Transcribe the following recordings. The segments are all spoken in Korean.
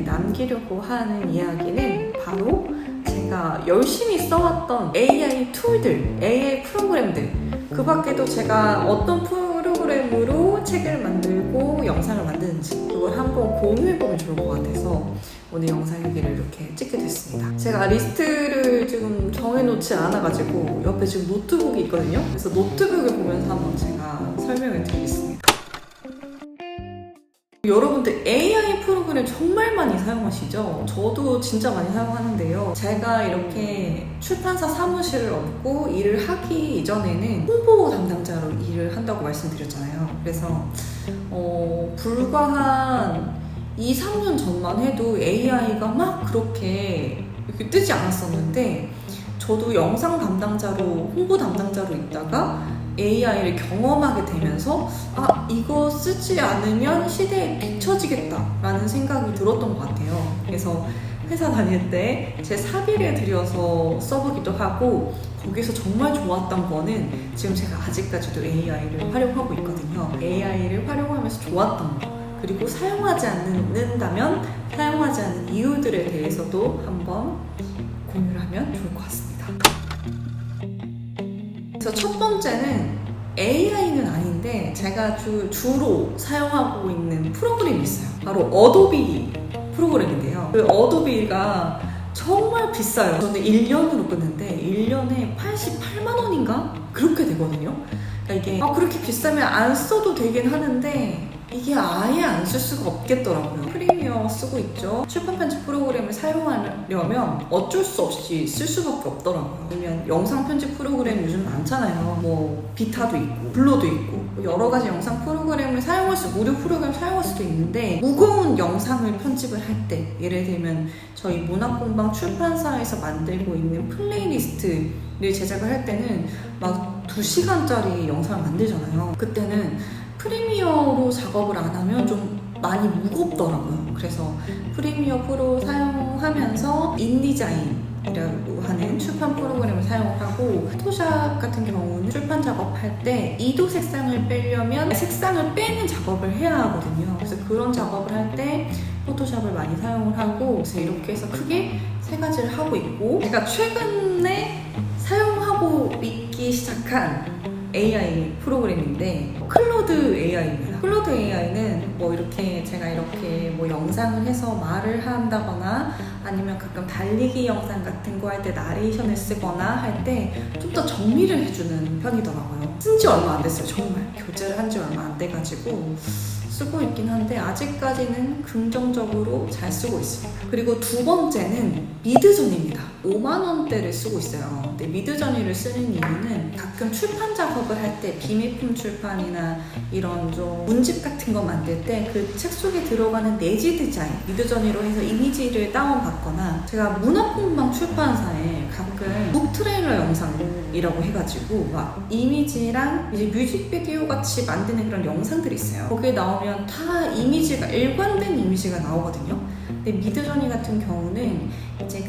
남기려고 하는 이야기는 바로 제가 열심히 써왔던 AI 툴들, AI 프로그램들, 그 밖에도 제가 어떤 프로그램으로 책을 만들고 영상을 만드는지 그걸 한번 공유해보면 좋을 것 같아서 오늘 영상 일기를 이렇게 찍게 됐습니다. 제가 리스트를 지금 정해놓지 않아가지고 옆에 지금 노트북이 있거든요. 그래서 노트북을 보면서 한번 제가 설명을 드리겠습니다. 여러분들 AI 프로그램 정말 많이 사용하시죠? 저도 진짜 많이 사용하는데요. 제가 이렇게 출판사 사무실을 얻고 일을 하기 이전에는 홍보 담당자로 일을 한다고 말씀드렸잖아요. 그래서 불과 한 2, 3년 전만 해도 AI가 막 그렇게 이렇게 뜨지 않았었는데 저도 영상 담당자로, 홍보 담당자로 있다가 AI를 경험하게 되면서 이거 쓰지 않으면 시대에 뒤처지겠다라는 생각이 들었던 것 같아요. 그래서 회사 다닐 때 제 사비를 들여서 써보기도 하고 거기서 정말 좋았던 거는 지금 제가 아직까지도 AI를 활용하고 있거든요. AI를 활용하면서 좋았던 거, 그리고 사용하지 않는다면 사용하지 않는 이유들에 대해서도 한번 공유를 하면 좋을 것 같습니다. 그래서 첫 번째는 AI는 아닌데 제가 주로 사용하고 있는 프로그램이 있어요. 바로 어도비 프로그램인데요. 그 어도비가 정말 비싸요. 저는 1년으로 끊는데 1년에 88만 원인가? 그렇게 되거든요. 그러니까 이게 그렇게 비싸면 안 써도 되긴 하는데 이게 아예 안 쓸 수가 없겠더라고요. 프리미어 쓰고 있죠. 출판 편집 프로그램을 사용하려면 어쩔 수 없이 쓸 수밖에 없더라고요. 왜냐면 영상 편집 프로그램 요즘 많잖아요. 뭐 비타도 있고 블로도 있고 여러 가지 영상 프로그램을 무료 프로그램 사용할 수도 있는데 무거운 영상을 편집을 할 때, 예를 들면 저희 문학공방 출판사에서 만들고 있는 플레이리스트를 제작을 할 때는 막 2시간짜리 영상을 만들잖아요. 그때는 프리미어로 작업을 안 하면 좀 많이 무겁더라고요. 그래서 프리미어 프로 사용하면서 인디자인이라고 하는 출판 프로그램을 사용하고, 포토샵 같은 경우는 출판 작업할 때 이도 색상을 빼려면 색상을 빼는 작업을 해야 하거든요. 그래서 그런 작업을 할 때 포토샵을 많이 사용을 하고, 그래서 이렇게 해서 크게 3가지를 하고 있고, 제가 최근에 사용하고 있기 시작한 AI 프로그램인데 클로드 AI입니다. 클로드 AI는 제가 이렇게 영상을 해서 말을 한다거나 아니면 가끔 달리기 영상 같은 거 할 때 나레이션을 쓰거나 할 때 좀 더 정리를 해주는 편이더라고요. 쓴 지 얼마 안 됐어요. 정말 교체를 한 지 얼마 안 돼가지고 쓰고 있긴 한데 아직까지는 긍정적으로 잘 쓰고 있습니다. 그리고 2번째는 미드저니입니다. 5만 원대를 쓰고 있어요. 근데 미드저니를 쓰는 이유는 가끔 출판 작업을 할 때 비밀품 출판이나 이런 좀 문집 같은 거 만들 때 그 책 속에 들어가는 내지 디자인, 미드저니로 해서 이미지를 다운받거나, 제가 문학공방 출판사에 가끔 북 트레일러 영상이라고 해가지고 막 이미지랑 이제 뮤직비디오 같이 만드는 그런 영상들이 있어요. 거기에 나오면 다 이미지가 일관된 이미지가 나오거든요. 근데 미드저니 같은 경우는 이제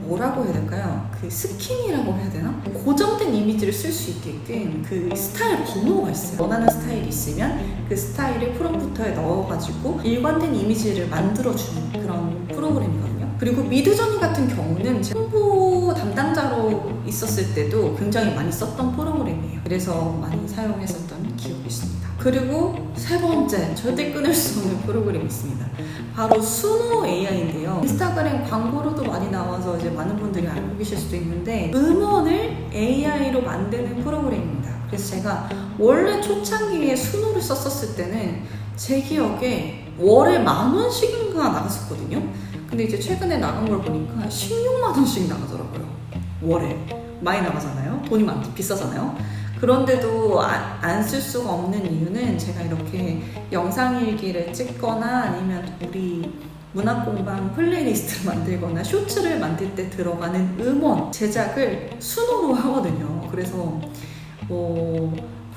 뭐라고 해야 될까요? 스킨이라고 해야 되나? 고정된 이미지를 쓸 수 있게끔 그 스타일 번호가 있어요. 원하는 스타일이 있으면 그 스타일을 프롬프터에 넣어가지고 일관된 이미지를 만들어주는 그런 프로그램이거든요. 그리고 미드저니 같은 경우는 홍보 담당자로 있었을 때도 굉장히 많이 썼던 프로그램이에요. 그래서 많이 사용했었던 기억이 있습니다. 그리고 3번째, 절대 끊을 수 없는 프로그램이 있습니다. 바로 수노 AI인데요. 인스타그램 광고로도 많이 나와서 이제 많은 분들이 알고 계실 수도 있는데, 음원을 AI로 만드는 프로그램입니다. 그래서 제가 원래 초창기에 수노를 썼었을 때는 제 기억에 월에 10,000원씩인가 나갔었거든요. 근데 이제 최근에 나간 걸 보니까 16만 원씩 나가더라고요. 월에. 많이 나가잖아요. 돈이 비싸잖아요. 그런데도 안 쓸 수가 없는 이유는 제가 이렇게 영상일기를 찍거나 아니면 우리 문학공방 플레이리스트를 만들거나 쇼츠를 만들 때 들어가는 음원 제작을 수노로 하거든요. 그래서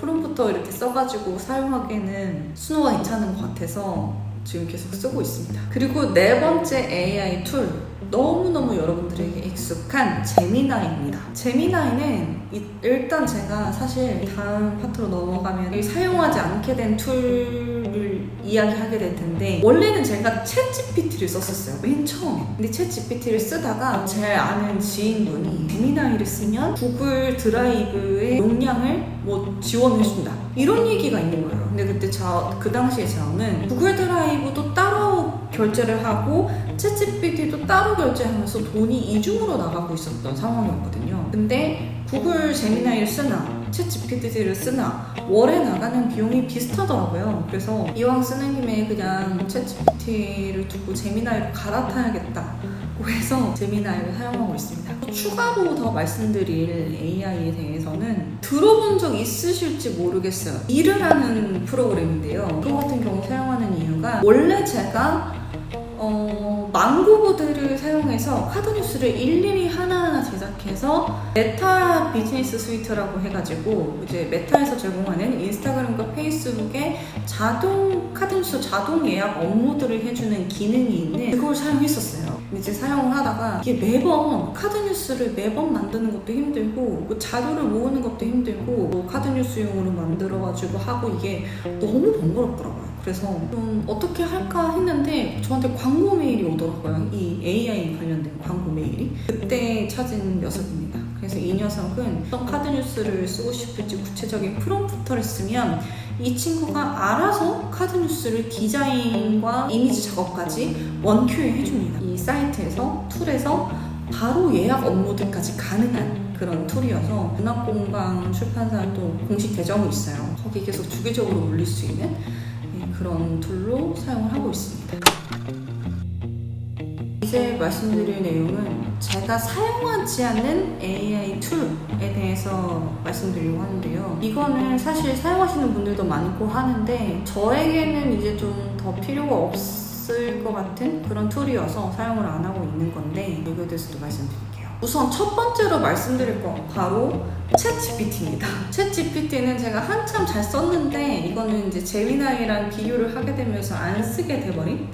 프롬프터 이렇게 써가지고 사용하기에는 수노가 괜찮은 것 같아서 지금 계속 쓰고 있습니다. 그리고 4번째 AI 툴, 너무너무 여러분들에게 익숙한 제미나이입니다. 제미나이는 일단 제가 사실 다음 파트로 넘어가면 사용하지 않게 된 툴을 툴을 이야기하게 될 텐데, 원래는 제가 챗 GPT를 썼었어요, 맨 처음에. 근데 챗 GPT를 쓰다가 제 아는 지인분이 제미나이를 쓰면 구글 드라이브의 용량을 뭐 지원해준다, 이런 얘기가 있는 거예요. 근데 그때 그 당시에 저는 구글 드라이브도 따로 결제를 하고 챗 GPT도 따로 결제하면서 돈이 이중으로 나가고 있었던 상황이었거든요. 근데 구글 제미나이를 쓰나 챗 GPT를 쓰나 월에 나가는 비용이 비슷하더라고요. 그래서 이왕 쓰는 김에 그냥 챗 GPT를 두고 제미나이로 갈아타야겠다고 해서 제미나이를 사용하고 있습니다. 추가로 더 말씀드릴 AI에 대해서는 들어본 적 있으실지 모르겠어요. 일을 하는 프로그램인데요. 그거 같은 경우 사용하는 이유가, 원래 제가 망고보드를 사용해서 카드뉴스를 일일이 하나하나 제작해서 메타 비즈니스 스위트라고 해가지고 이제 메타에서 제공하는 인스타그램과 페이스북에 자동 카드뉴스 자동 예약 업로드를 해주는 기능이 있는 그걸 사용했었어요. 이제 사용을 하다가 이게 매번 카드뉴스를 매번 만드는 것도 힘들고 뭐 자료를 모으는 것도 힘들고 뭐 카드뉴스용으로 만들어가지고 하고 이게 너무 번거롭더라고요. 그래서 좀 어떻게 할까 했는데 저한테 광고 메일이 오더라고요. 이 AI 관련된 광고 메일이. 그때 찾은 녀석입니다. 그래서 이 녀석은 어떤 카드뉴스를 쓰고 싶을지 구체적인 프롬프터를 쓰면 이 친구가 알아서 카드뉴스를 디자인과 이미지 작업까지 원큐에 해줍니다. 이 사이트에서, 툴에서 바로 예약 업로드까지 가능한 그런 툴이어서 문학공방 출판사도 공식 계정이 있어요. 거기 계속 주기적으로 올릴 수 있는 그런 툴로 사용을 하고 있습니다. 이제 말씀드릴 내용은 제가 사용하지 않는 AI 툴에 대해서 말씀드리려고 하는데요. 이거는 사실 사용하시는 분들도 많고 하는데 저에게는 이제 좀 더 필요가 없을 것 같은 그런 툴이어서 사용을 안 하고 있는 건데, 이거에 대해서도 말씀드릴게요. 우선 첫 번째로 말씀드릴 건 바로 챗 GPT입니다. 챗 GPT는 제가 한참 잘 썼는데 이거는 이제 제미나이랑 비교를 하게 되면서 안 쓰게 돼버린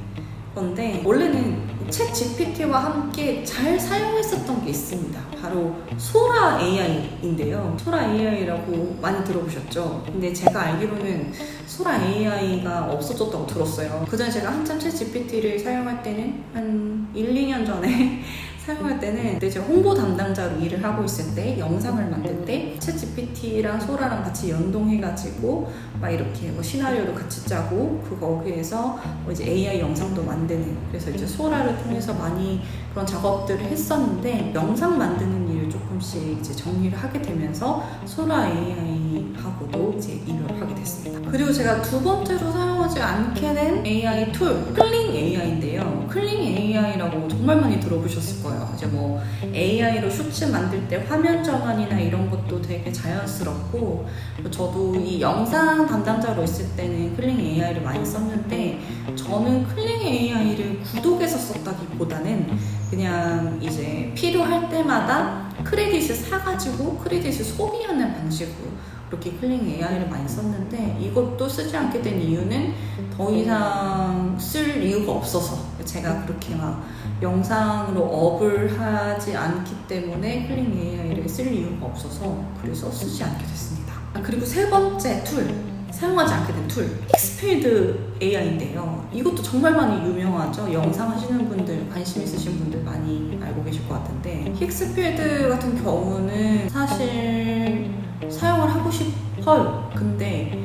건데, 원래는 챗 GPT와 함께 잘 사용했었던 게 있습니다. 바로 소라 AI인데요. 소라 AI라고 많이 들어보셨죠? 근데 제가 알기로는 소라 AI가 없어졌다고 들었어요. 그전에 제가 한참 챗 GPT를 사용할 때는 한 1, 2년 전에 사용할 때는 그때 제가 홍보 담당자로 일을 하고 있을 때 영상을 만들 때 챗 GPT랑 소라랑 같이 연동해가지고 막 이렇게 뭐 시나리오도 같이 짜고 거기에서 이제 AI 영상도 만드는, 그래서 이제 소라를 통해서 많이 그런 작업들을 했었는데 영상 만드는 일을 조금씩 이제 정리를 하게 되면서 소라 AI하고도 이제 일을 하게 됐습니다. 그리고 제가 두 번째로 사용하지 않게 된 AI 툴, 클링 AI인데요. 클링 AI라고 정말 많이 들어보셨을 거예요. 이제 뭐 AI로 슈츠 만들 때 화면 전환이나 이런 것도 되게 자연스럽고, 저도 이 영상 담당자로 있을 때는 클링 AI를 많이 썼는데, 저는 클링 AI를 구독해서 썼다기보다는 그냥 이제 필요할 때마다 크레딧을 사가지고 크레딧을 소비하는 방식으로 그렇게 클링 AI를 많이 썼는데, 이것도 쓰지 않게 된 이유는 더 이상 쓸 이유가 없어서, 제가 그렇게 막 영상으로 업을 하지 않기 때문에 클링 AI를 쓸 이유가 없어서 그래서 쓰지 않게 됐습니다. 그리고 세 번째 툴, 사용하지 않게 된 툴, 힉스필드 AI인데요. 이것도 정말 많이 유명하죠. 영상 하시는 분들, 관심 있으신 분들 많이 알고 계실 것 같은데, 힉스필드 같은 경우는 사실 사용을 하고 싶어요. 근데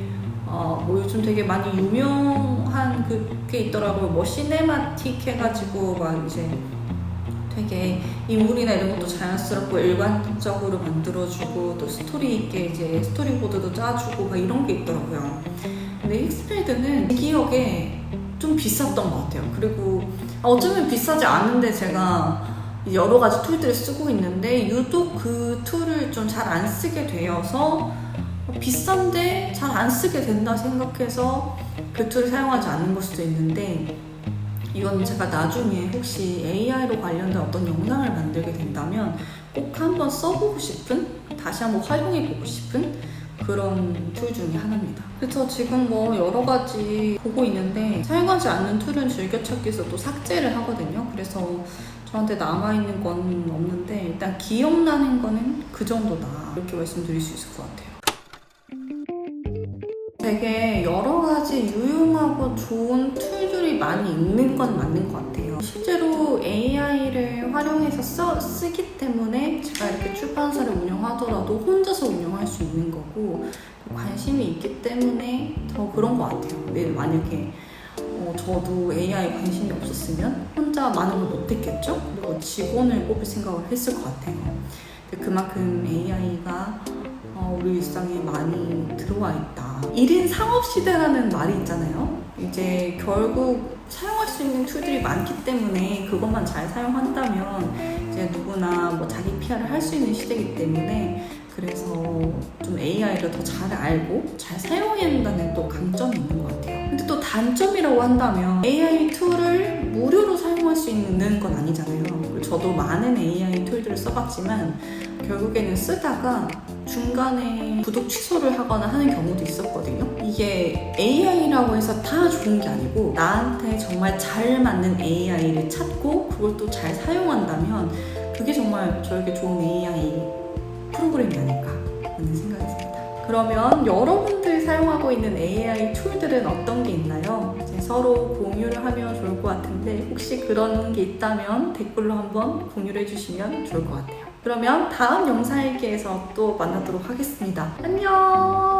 뭐 요즘 되게 많이 유명한 그게 있더라고요. 뭐 시네마틱 해가지고 막 이제 되게 인물이나 이런 것도 자연스럽고 일관적으로 만들어주고 또 스토리 있게 이제 스토리보드도 짜주고 막 이런 게 있더라고요. 근데 힉스필드는 제 기억에 좀 비쌌던 것 같아요. 그리고 어쩌면 비싸지 않은데 제가 여러 가지 툴들을 쓰고 있는데 유독 그 툴을 좀 잘 안 쓰게 되어서 비싼데 잘 안 쓰게 된다 생각해서 그 툴을 사용하지 않는 걸 수도 있는데, 이건 제가 나중에 혹시 AI로 관련된 어떤 영상을 만들게 된다면 꼭 한번 써보고 싶은, 다시 한번 활용해보고 싶은 그런 툴 중에 하나입니다. 그래서 지금 뭐 여러 가지 보고 있는데 사용하지 않는 툴은 즐겨찾기에서 또 삭제를 하거든요. 그래서 저한테 남아있는 건 없는데 일단 기억나는 거는 그 정도다, 이렇게 말씀드릴 수 있을 것 같아요. 되게 여러 가지 유용하고 좋은 툴들이 많이 있는 건 맞는 것 같아요. 실제로 AI를 활용해서 쓰기 때문에 제가 이렇게 출판사를 운영하더라도 혼자서 운영할 수 있는 거고, 관심이 있기 때문에 더 그런 것 같아요. 만약에 저도 AI에 관심이 없었으면 혼자 많은 걸 못했겠죠? 그리고 직원을 뽑을 생각을 했을 것 같아요. 그만큼 AI가 우리 일상에 많이 들어와 있다. 1인 상업시대라는 말이 있잖아요. 이제 결국 사용할 수 있는 툴들이 많기 때문에 그것만 잘 사용한다면 이제 누구나 뭐 자기 PR을 할 수 있는 시대이기 때문에, 그래서 좀 AI를 더 잘 알고 잘 사용해야 한다는 또 강점이 있는 것 같아요. 근데 또 단점이라고 한다면 AI 툴을 무료로 사용할 수 있는 건 아니잖아요. 저도 많은 AI 툴들을 써봤지만 결국에는 쓰다가 중간에 구독 취소를 하거나 하는 경우도 있었거든요. 이게 AI라고 해서 다 좋은 게 아니고 나한테 정말 잘 맞는 AI를 찾고 그걸 또 잘 사용한다면 그게 정말 저에게 좋은 AI 프로그램이 아닐까 하는 생각이 듭니다. 그러면 여러분들이 사용하고 있는 AI 툴들은 어떤 게 있나요? 이제 서로 공유를 하면 좋을 것 같은데, 혹시 그런 게 있다면 댓글로 한번 공유를 해주시면 좋을 것 같아요. 그러면 다음 영상 일기에서 또 만나도록 하겠습니다. 안녕!